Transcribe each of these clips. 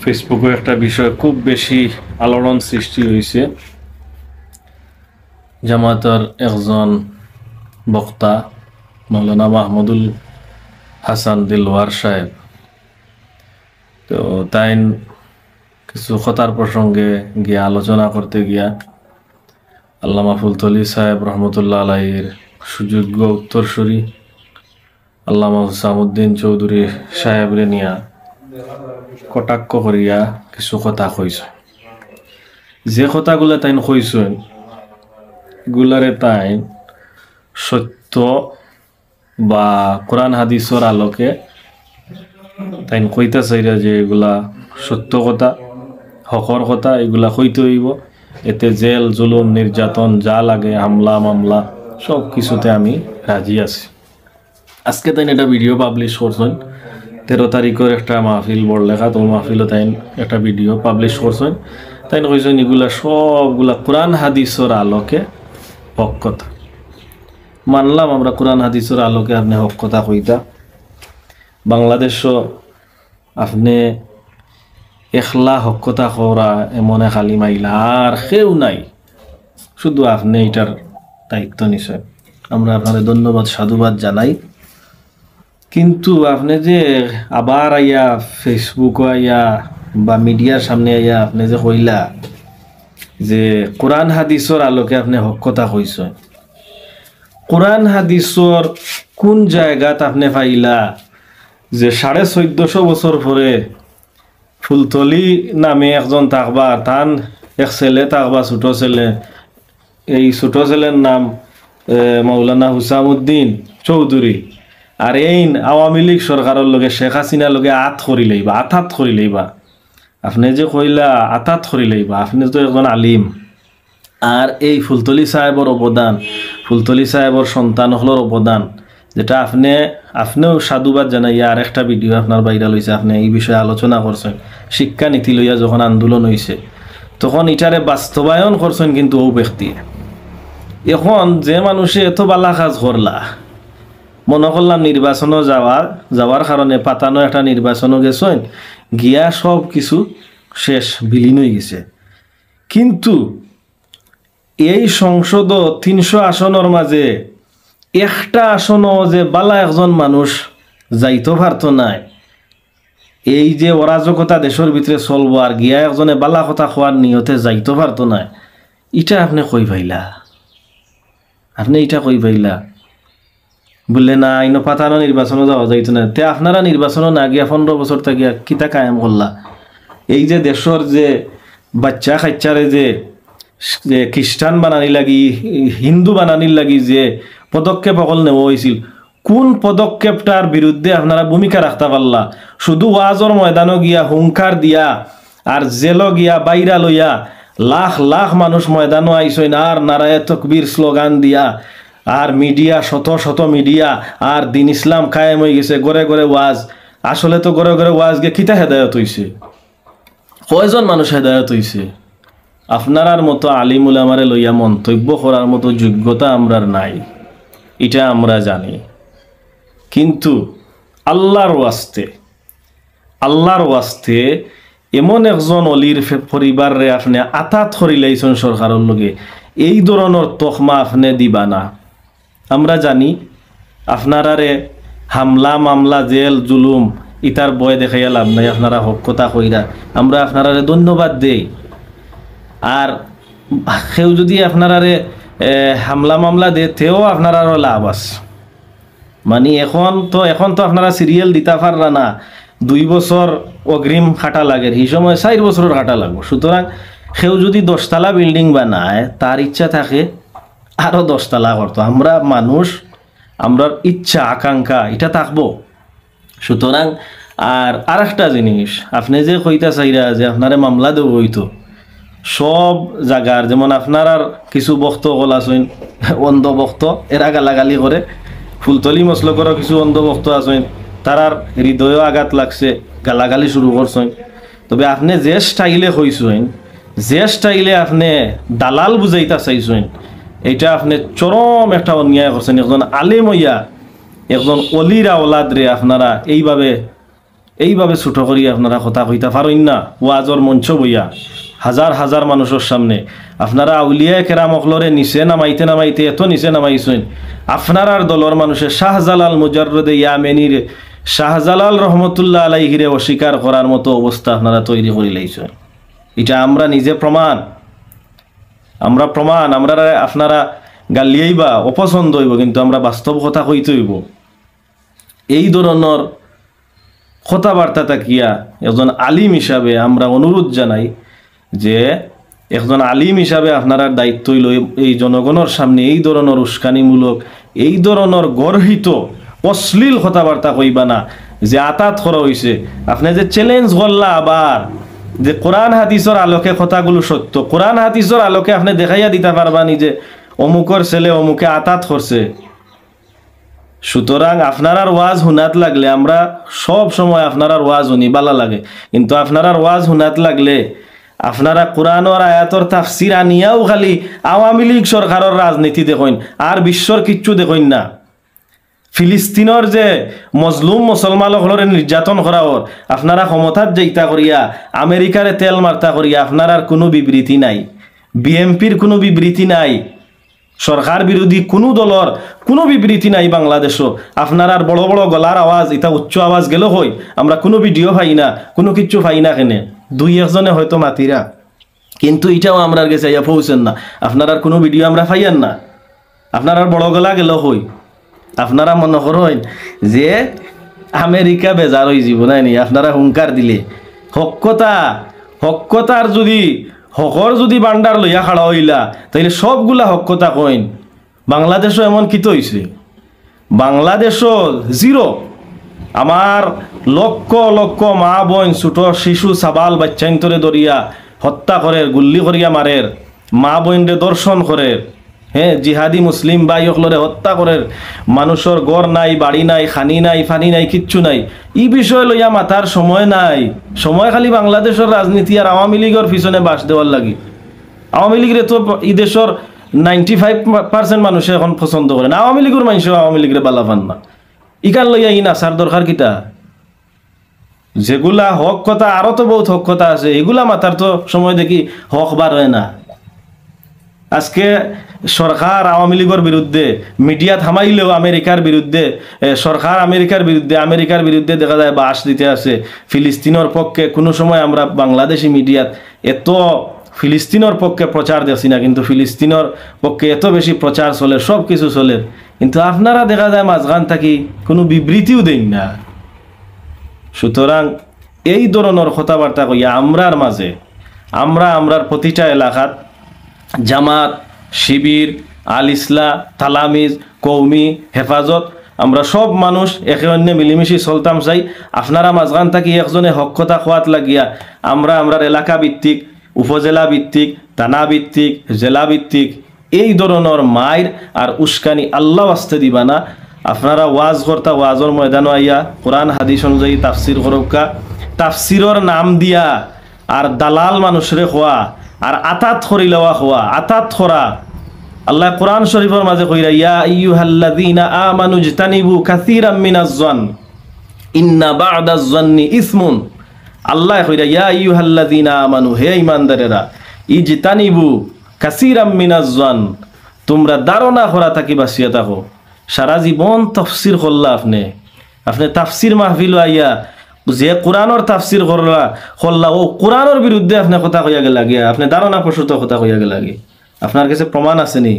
ফেসবুকে একটা বিষয় খুব বেশি আলোড়ন সৃষ্টি হয়েছে। জামাতের একজন বক্তা মৌলানা মাহমুদুল হাসান দিলওয়ার সাহেব, তো তাই কিছু কথার প্রসঙ্গে গিয়ে আলোচনা করতে গিয়া আল্লামা ফুলতলি সাহেব রহমতুল্লাহ আলাইহির সুযোগ্য উত্তরসূরি আল্লামা হুসামউদ্দিন চৌধুরী সাহেবরে নিয়া কটাক্ষ করিয়া কিছু কথা কইছে। যে কথাগুলা তাইন কইছেন এগুলারে তাই সত্য বা কোরআন হাদিসের আলোকে তাইন কইতে চাইরা যে এগুলা সত্য কথা, হকর কথা, এগুলা কইতে হইব। এতে জেল জুলুম নির্যাতন যা লাগে, হামলা মামলা সব কিছুতে আমি রাজি আছি। আজকে তাই একটা ভিডিও পাবলিশ করছেন 13 তারিখের একটা মাহফিল বড় লেখা, তো মাহফিলও তাই একটা ভিডিও পাবলিশ করছেন। তাই কইছেন এগুলা সবগুলা কোরআন হাদিসের আলোকে হক কথা। মানলাম আমরা কোরআন হাদিসের আলোকে আপনি হক কথা কইতা। বাংলাদেশও আপনি একলা হক কথা করা এমন খালি মাইলা আর কেউ নাই, শুধু আপনি এটার দায়িত্ব নিছেন। আমরা আপনাদের ধন্যবাদ সাধুবাদ জানাই। কিন্তু আপনি যে আবার আইয়া ফেসবুকে আইয়া বা মিডিয়ার সামনে আইয়া আপনি যে কইলা যে কোরআন হাদিসের আলোকে আপনি হক কথা কইছেন, কোরআন হাদিসের কোন জায়গাত আপনি পাইলা যে 1450 বছর পরে ফুলতলি নামে একজন থাকবা, তান এক ছেলে থাকবা, ছোট ছেলে, এই ছোট ছেলের নাম মৌলানা হুসামউদ্দিন চৌধুরী, আর এই আওয়ামী লীগ সরকারের লগে শেখ হাসিনার লগে আতাত করি লইবা। আপনি যে কইলা আতাত করি লইবা, আপনি তো একজন আলিম। আর এই ফুলতলি সাহেবর অবদান, ফুলতলি সাহেবর সন্তান হলোর অবদান, যেটা আপনিও সাধুবাদ জানাইয়া আর একটা ভিডিও আপনার ভাইরাল হয়েছে, আপনি এই বিষয়ে আলোচনা করছেন। শিক্ষানীতি লইয়া যখন আন্দোলন হয়েছে তখন এটারে বাস্তবায়ন করছেন কিন্তু ও ব্যক্তি। এখন যে মানুষে এত বালা কাজ করলা, মনে করলাম নির্বাচনও যাওয়ার কারণে পাতানো একটা নির্বাচনও গেছেন, গিয়া সব কিছু শেষ বিলীন হয়ে গেছে। কিন্তু এই সংসদ 300 আসনের মাঝে একটা আসনও যে বালা একজন মানুষ যাইতে পারত নাই, এই যে অরাজকতা দেশের ভিতরে চলবো আর গিয়া একজনে বালা কথা খোয়ার নিয়তে যাইতে পারত না, এটা আপনি কই পাইলা? আপনি এটা কই পাইলা? বললে না ইনো পাতানো নির্বাচনও যাওয়া যাইতো না। তে আপনারা নির্বাচনও না গিয়া 15 বছর থাকিয়া কিতা কায়েম করলা? এই যে দেশের যে বাচ্চা খাচ্চারে যে খ্রিস্টান বানানি লাগি, হিন্দু বানানির লাগি যে পদক্ষেপ সকল নেওয়া হয়েছিল, কোন পদক্ষেপটার বিরুদ্ধে আপনারা ভূমিকা রাখতে পারলা? শুধু ওয়াজর ময়দানও গিয়া হুঙ্কার দিয়া আর জেলও গিয়া বাইরা লইয়া লাখ লাখ মানুষ ময়দানও আইসইন আর নারায়ে তকবীর স্লোগান দিয়া, আর মিডিয়া শত শত মিডিয়া, আর দিন ইসলাম কায়েম হয়ে গেছে, ঘরে ঘরে ওয়াজ। আসলে তো ঘরে ঘরে ওয়াজ গিয়ে কিতা হেদায়ত হইছে? কয়জন মানুষ হেদায়ত হইছে? আপনার মতো আলিম উলামারে লইয়া মন্তব্য করার মতো যোগ্যতা আমরার নাই, এটা আমরা জানি। কিন্তু আল্লাহর ওয়াস্তে এমন একজন অলির পরিবারে আপনি আতাত করিলাইছেন সরকারের লগে, এই ধরনের তকমা আপনি দিবা না। আমরা জানি আপনারারে হামলা মামলা জেল জুলুম ইতার বয় দেখাইয়া লাভ নাই, আপনারা হক কথা কইরা আমরা আপনারারে ধন্যবাদ দেই। আর কেউ যদি আপনারারে হামলা মামলা দে তেও আপনারারও লাভ আছে। মানে এখন তো আপনারা সিরিয়াল দিতে পাররা না, 2 বছর অগ্রিম খাটা লাগে, এই সময় 4 বছরের খাটা লাগবে। সুতরাং কেউ যদি 10 তলা বিল্ডিং বানায়, তার ইচ্ছা থাকে আরো 10 তলা করতো। আমরা মানুষ, আমরা ইচ্ছা আকাঙ্ক্ষা এটা থাকবো। সুতরাং আর একটা জিনিস আপনি যে কইতা চাইরা যে আপনারে মামলা দেব হইতো সব জায়গার, যেমন আপনার আর কিছু বক্ত কল আছেন অন্ধ বক্ত, এরা গালাগালি করে, ফুলতলি মসলকরও কিছু অন্ধ বক্ত আছেন, তারার হৃদয়ও আঘাত লাগছে, গালাগালি শুরু করছেন। তবে আপনি যে স্টাইলে হইছেন, যে স্টাইলে আপনি দালাল বুঝাইতা চাইছেন, এটা আপনি চরম একটা অন্যায় করছেন। একজন আলেম হইয়া একজন অলির আওলাদ রে আপনারা এইভাবে এইভাবে ছোট করি আপনারা কথা কইতা পারেন না ওয়াজর মঞ্চ বইয়া হাজার হাজার মানুষের সামনে আপনারা আউলিয়া কেরাম অকলরে নিচে নামাইতে নামাইতে এত নিচে নামাইছেন আপনার দলর মানুষের শাহজালাল মুজাররদে ইয়ামেনির শাহজালাল রহমতুল্লাহ আলাইহিরে অস্বীকার করার মতো অবস্থা আপনারা তৈরি করে লাইছেন। এটা আমরা নিজে প্রমাণ আমরা আপনারা গালিয়েই বা অপছন্দ হইব কিন্তু আমরা বাস্তব কথা কইতে হইব। এই ধরনের কথাবার্তা তাকিয়া একজন আলিম হিসাবে আমরা অনুরোধ জানাই যে একজন আলিম হিসাবে আপনারা দায়িত্ব হইল এই জনগণের সামনে এই ধরনের উস্কানিমূলক এই ধরনের গর্হিত অশ্লীল কথাবার্তা কইবা না। যে আতাত করা হয়েছে আপনি যে চ্যালেঞ্জ করলা আবার যে কোরআন হাদিসের আলোকে কথাগুলো সত্য, কোরআন হাদিসের আলোকে আপনি দেখাইয়া দিতে পারবানি যে অমুকর ছেলে অমুকে আতাত করছে। সুতরাং আপনার ওয়াজ হুনাত লাগলে আমরা সব সময় আপনার ওয়াজ শুনি ভালো লাগে, কিন্তু আপনার ওয়াজ হুনাত লাগলে আপনারা কোরআনর আয়াতর তাফসির আনিয়াও খালি আওয়ামী লীগ সরকারের রাজনীতি দেখুন আর বিশ্বর কিচ্ছু দেখুন না। ফিলিস্তিনের যে মজলুম মুসলমানসকলের নির্যাতন করা ওর আপনারা ক্ষমতার যাইতা করিয়া আমেরিকারে তেল মারতা করিয়া আপনার আর কোনো বিবৃতি নাই, বিএমপির কোনো বিবৃতি নাই, সরকার বিরোধী কোনো দলর কোনো বিবৃতি নাই বাংলাদেশও। আপনার আর বড় বড় গলার আওয়াজ এটা উচ্চ আওয়াজ গেল হই আমরা কোনো ভিডিও পাই না, কোনো কিচ্ছু পাই না। কেনে দুই একজনে হয়তো মাতিরা, কিন্তু এটাও আমরা গেছে ইয়া পৌঁছেন না। আপনার আর কোনো ভিডিও আমরা পাইয়ান না, আপনার আর বড় গলা গেল হই। আপনারা মনে করেন যে আমেরিকা বেজার হয়ে যাব নাই নি, আপনারা হুঙ্কার দিলে হকতার যদি হকর যদি বান্ডার লইয়া খাড়া হইলা তাইলে সবগুলা হকতা কইন। বাংলাদেশও এমন কিতো হইছে, বাংলাদেশও জিরো। আমার লক্ষ লক্ষ মা বোন ছোট শিশু সাবাল বাচ্চাইন্তরে দরিয়া হত্যা করে গুল্লি করিয়া মারের, মা বোনরে দর্শন করে, হ্যাঁ জিহাদি মুসলিম ভাই অকলরে হত্যা করে, মানুষের গড় নাই বাড়ি নাই খানি নাই ফানি নাই কিচ্ছু নাই। এই বিষয় লইয়া মাথার সময় নাই, সময় খালি বাংলাদেশের রাজনীতি আর আওয়ামী লীগের পিছনে বাস দেওয়ার লাগি। আওয়ামী লীগরে তো এই দেশের 95% মানুষে এখন পছন্দ করে না, আওয়ামী লীগের মানুষও আওয়ামী লীগরে বালা পান না। ইকান লইয়া ই নাচার দরকার কিতা? যেগুলা হক কথা আরো তো বহুত হক কথা আছে, এগুলা মাথার তো সময় দেখি হক বার হয় না। আজকে সরকার আওয়ামী লীগের বিরুদ্ধে মিডিয়া থামাইলেও আমেরিকার বিরুদ্ধে সরকার আমেরিকার বিরুদ্ধে দেখা যায় বাস দিতে আছে। ফিলিস্তিনের পক্ষে কোনো সময় আমরা বাংলাদেশি মিডিয়াত এত ফিলিস্তিনের পক্ষে প্রচার দেখছি না, কিন্তু ফিলিস্তিনের পক্ষে এত বেশি প্রচার চলে, সব কিছু চলে, কিন্তু আপনারা দেখা যায় মাঝখান থাকি কোনো বিবৃতিও দেন না। সুতরাং এই ধরনের কথাবার্তা কইয়া আমরার মাঝে আমরার প্রতিটা এলাকাত জামাত শিবির আল ইসলা তালামিজ কৌমি হেফাজত আমরা সব মানুষ একে অন্য মিলিমিশি চলতাম চাই। আপনারা মাঝখান থাকি একজনে হক কথা খোয়াত লাগিয়া আমরার এলাকা ভিত্তিক উপজেলা ভিত্তিক থানা ভিত্তিক জেলা ভিত্তিক এই ধরনের মায়ের আর উস্কানি আল্লাহ আসতে দিবা না। আপনারা ওয়াজ করতা ওয়াজর ময়দান আইয়া কোরআন হাদিস অনুযায়ী তাফসির করকা, তাফসিরর নাম দিয়া আর দালাল মানুষরে খোয়া আর আতাত করি লওয়া খোয়া আতাত করা। আল্লাহ কোরআন শরীফের মাঝে কইরা ইয়া আইয়ুহাল্লাযীনা আমানু ইজতানিবু কাসীরাম মিনাজ-যন ইন্না বা'দাজ-যন্নি ইসমুন। আল্লাহ কইরা ইয়া আইয়ুহাল্লাযীনা আমানু, হে ঈমানদারেরা, ইজতানিবু কাসীরাম মিনাজ-যন, তোমরা ধারণা করা থাকি বাঁচিয়া থাকো। সারা জীবন তাফসির করলা আপনি তাফসির মাহফিল আইয়া যে কোরআনের তাফসির করলা ও কোরআনের বিরুদ্ধে আপনি কথা কইয়া গেলা গিয়া, আপনি ধারণা প্রসূত কথা কইয়া গেলা গিয়ে। আপনার কাছে প্রমাণ আছে নি?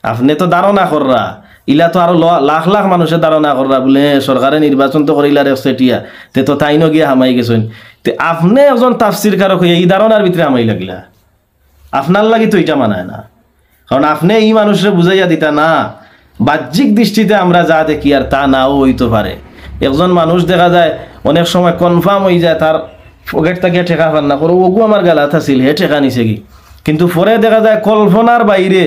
আপনি তো ধারণা কররা, ইলা তো আরো লাখ লাখ মানুষের ধারণা কররা বলে সরকারে নির্বাচন তো করিলার সেটিয়া তে তো তাইনো গিয়া হামাই গেছেন। তে আপনি একজন তাফসির কারক হইয়া এই ধারণার ভিতরে হামাই লাগিলা, আপনার লাগি তো এটা মানায় না। কারণ আপনি এই মানুষের বুঝাইয়া দিতা না, বাহ্যিক দৃষ্টিতে আমরা যা দেখি আর তা নাও হইতে পারে। একজন মানুষ দেখা যায় অনেক সময় কনফার্ম হয়ে যায় তার পকেট থেকে ঠেকা পান না করো ওগু আমার গালাত আছিল হে ঠেকা নিছে কি, কিন্তু পরে দেখা যায় কল্পনার বাইরে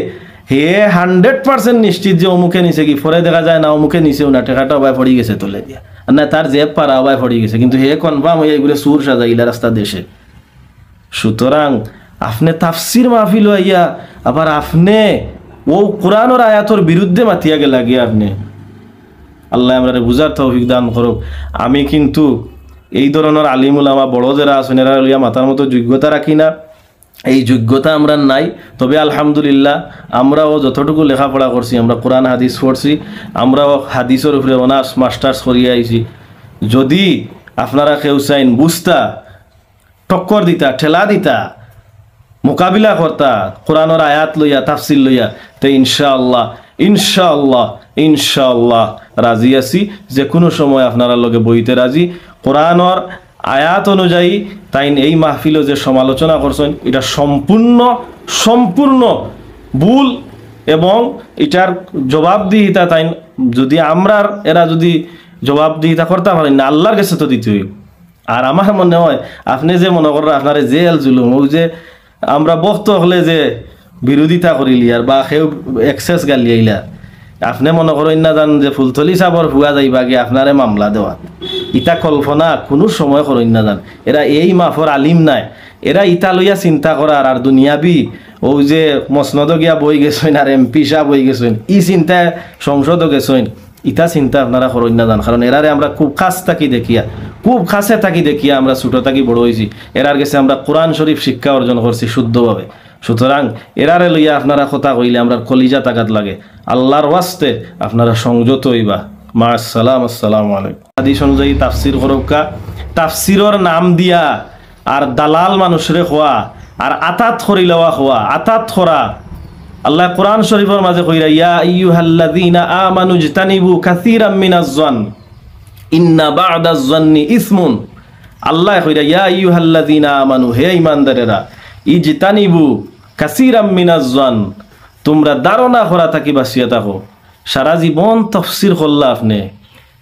হে 100% নিশ্চিত যে অমুকে নিছে কি, পরে দেখা যায় না অমুকে নিছেও না, ঠেকাটা অবায় পড়ে গেছে তোলে দিয়া, আর না তার জেব পারা অবায় পড়ে গেছে, কিন্তু হে কনফার্ম হয়ে এগুলো সুর সাজাইলা রাস্তা দেশে। সুতরাং আপনি তাফসির মাহফিল হইয়া আবার আপনি ও কোরআনের আয়াতর বিরুদ্ধে মাতিয়া গেলা গিয়া আপনি। আল্লাহ আমরা বুঝার তৌফিক দান করুক। আমি কিন্তু এই ধরনের আলিম উলামা বড় যারা আছেন এরা লইয়া মাথার মতো যোগ্যতা রাখি না, এই যোগ্যতা আমরা নাই। তবে আলহামদুলিল্লাহ আমরাও যতটুকু লেখাপড়া করছি, আমরা কোরআন হাদিস পড়ছি, আমরাও হাদিসের উপরে অনার্স মাস্টার্স করিয়ে আইছি। যদি আপনারা কেউ চাইন বুঝতা, টক্কর দিতা, ঠেলা দিতা, মোকাবিলা করতা কোরআনের আয়াত লইয়া তাফসির লইয়া, তো ইনশাআল্লাহ ইনশাআল্লাহ ইনশাআল্লাহ রাজি আছি, যে কোনো সময় আপনারা লগে বইতে রাজি। কোরআনের আয়াত অনুযায়ী তাই এই মাহফিলও যে সমালোচনা করছেন এটা সম্পূর্ণ ভুল, এবং এটার জবাবদিহিতা তাই যদি এরা যদি জবাবদিহিতা করতে পারেন না, আল্লাহর কাছে তো দিতে হইব। আর আমার মনে হয় আপনি যে মনে করেন আপনার জেল জুলুম, ওই যে আমরা বক্ত হলে যে বিরোধিতা করিলি আর বা সেও এক্সেস গালিয়াইলা, আপনি মনে করেন না জান যে ফুলতলি সাবর ভুয়া যাইবা গিয়ে আপনারে মামলা দেওয়া, ইটা কল্পনা কোনো সময় করেন না জান। এরা এই মাফর আলিম নাই, এরা ইটা লইয়া চিন্তা করার আর দুনিয়াবি ও যে মসনদ গিয়া বই গেছেন আর এমপি সাহ বই গেছেন, ই চিন্তা সংসদও গেছেন, ইটা চিন্তা আপনারা করেন না জান। কারণ এরারে আমরা খুব কাছে থাকি দেখিয়া আমরা ছোট থাকি বড় হয়েছি, এরার কাছে আমরা কোরআন শরীফ শিক্ষা অর্জন করছি শুদ্ধভাবে। সুতরাং এরারে লইয়া আপনারা কথা কইলে আমরা কলিজা তাকাত লাগে। আল্লাহর ওয়াস্তে আপনারা সংযত হইবা। মা আসসালাম, আসসালামু আলাইকুম। হাদিস অনুযায়ী তাফসির করৌকা, তাফসিরর নাম দিয়া আর দালাল মানুষরে খোয়া আর আতাত করি লওয়া খোয়া, আতাত করা। আল্লাহ কোরআন শরীফের মাঝে কইরা ইয়া আইয়ুহাল্লাযীনা আমানু ইজতানিবু কাসীরাম মিনাজ জন ইন্না বা'দাজ জন্নি ইসমুন। আল্লাহ কইরা ইয়া আইয়ুহাল্লাযীনা আমানু, হে ঈমানদারেরা, ইজতানিবু কাসীরাম মিনাজ জন, তোমরা ধারণা করা থাকি বাঁচিয়া থাকো। সারা জীবন তাফসির করলা,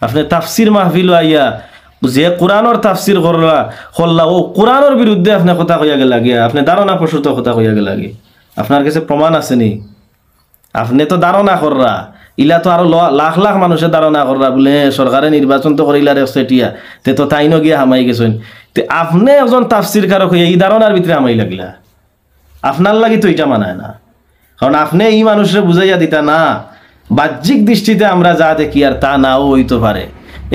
আপনি তাফসির মাহফিল আইয়া যে কোরআনের তাফসির করলা ও কোরআনের বিরুদ্ধে আপনি কথা কইয়া গেলা গিয়া, আপনি ধারণা প্রসূত কথা কইয়া গেলা গিয়ে, আপনার কাছে প্রমাণ আছে নি? আপনি তো ধারণা কররা, ইলা তো আরো লাখ লাখ মানুষের ধারণা কররা বলে সরকারে নির্বাচন তো করিলা সেটিয়া, তে তো তাইনও গিয়া হামাই গেছেন। তে আপনি একজন তাফসির কারক হইয়া এই ধারণার ভিতরে হামাই লাগলা, আপনার লাগি তো এটা মানায় না। কারণ আপনি এই মানুষের বুঝাইয়া দিতা না, বাহ্যিক দৃষ্টিতে আমরা যা দেখি আর তা নাও হইতে পারে।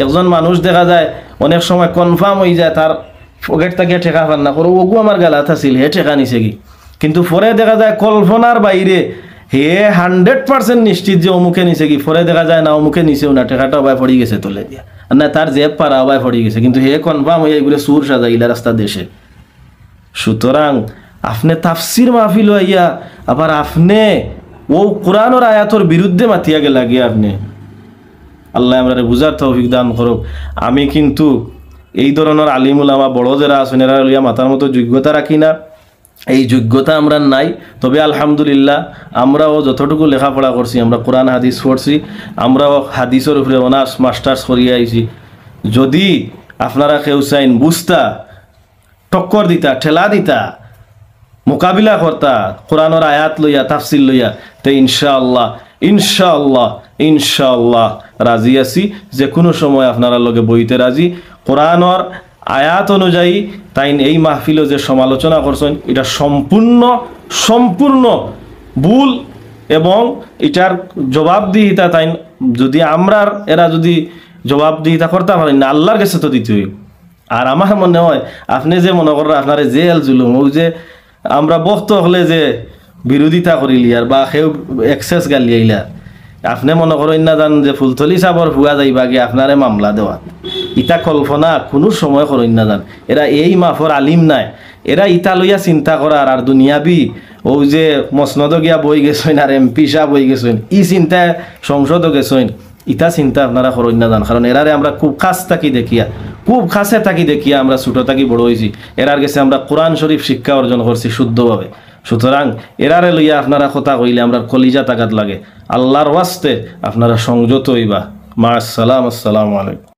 একজন মানুষ দেখা যায় অনেক সময় কনফার্ম হয়ে যায়, তার পকেট থেকে ঠেকা পান না করো, ওগু আমার গালাত আছিল, হে ঠেকা নিছে কি, কিন্তু পরে দেখা যায় কল্পনার বাইরে হে 100% নিশ্চিত যে অমুকে নিছে কি, পরে দেখা যায় না অমুকে নিছেও না, ঠেকাটা অবায় পড়ি গেছে তোলে দিয়া, আর না তার জেব পারা অবায় পড়ি গেছে, কিন্তু হে কনফার্ম হয়ে এগুলো সুর সাজাইলা রাস্তা দেশে। সুতরাং আপনি তাফসির মাহফিল হইয়া আবার আপনি ও কোরআনের আয়াতর বিরুদ্ধে মাতিয়া গেলা গিয়া আপনি, আল্লাহ আমরা বুঝার তৌফিক দান করুক। আমি কিন্তু এই ধরনের আলিম উলামা বড় যারা আছেন এরা লইয়া মাথার মতো যোগ্যতা রাখি না, এই যোগ্যতা আমরা নাই। তবে আলহামদুলিল্লাহ আমরাও যতটুকু লেখাপড়া করছি, আমরা কোরআন হাদিস পড়ছি, আমরাও হাদিসের উপরে অনার্স মাস্টার্স করিয়ে আইছি। যদি আপনারা কেউ চাইন বুঝতা, টক্কর দিতা, ঠেলা দিতা, মোকাবিলা করতা কোরআনের আয়াত লইয়া তাফসির লইয়া, তো ইনশাআল্লাহ ইনশাআল্লাহ ইনশাআল্লাহ রাজি আছি, যে কোনো সময় আপনারা লগে বইতে রাজি। কোরআনের আয়াত অনুযায়ী তাই এই মাহফিলও যে সমালোচনা করছেন এটা সম্পূর্ণ ভুল, এবং এটার জবাবদিহিতা তাই যদি এরা যদি জবাবদিহিতা করতে পারেন না, আল্লাহর কাছে তো দিতে হইব। আর আমার মনে হয় আপনি যে মনে করেন আপনার জেল জুলুম, ওই যে আমরা বক্ত হলে যে বিরোধিতা করিলি আর বা সেও এক্সেস গালিয়াইলা, আপনি মনে করেন না জান যে ফুলতলি সাবর ভুয়া যাইবা গিয়ে আপনারে মামলা দেওয়া, ইটা কল্পনা কোনো সময় করেন না জান। এরা এই মাফর আলিম নাই, এরা ইটা লইয়া চিন্তা করার আর দুনিয়াবি ও যে মসনদ গিয়া বই গেছেন আর এমপি সাহ বই গেছেন, ই চিন্তা সংসদও গেছেন, ইটা চিন্তা আপনারা করেন না জান। কারণ এরারে আমরা খুব কাছে থাকি দেখিয়া আমরা ছোট থাকি বড় হয়েছি, এরার কাছে আমরা কোরআন শরীফ শিক্ষা অর্জন করছি শুদ্ধভাবে। সুতরাং এরারে লইয়া আপনারা কথা কইলে আমরা কলিজা তাকাত লাগে। আল্লাহর ওয়াস্তে আপনারা সংযত হইবা। মা আসসালাম, আসসালামু আলাইকুম।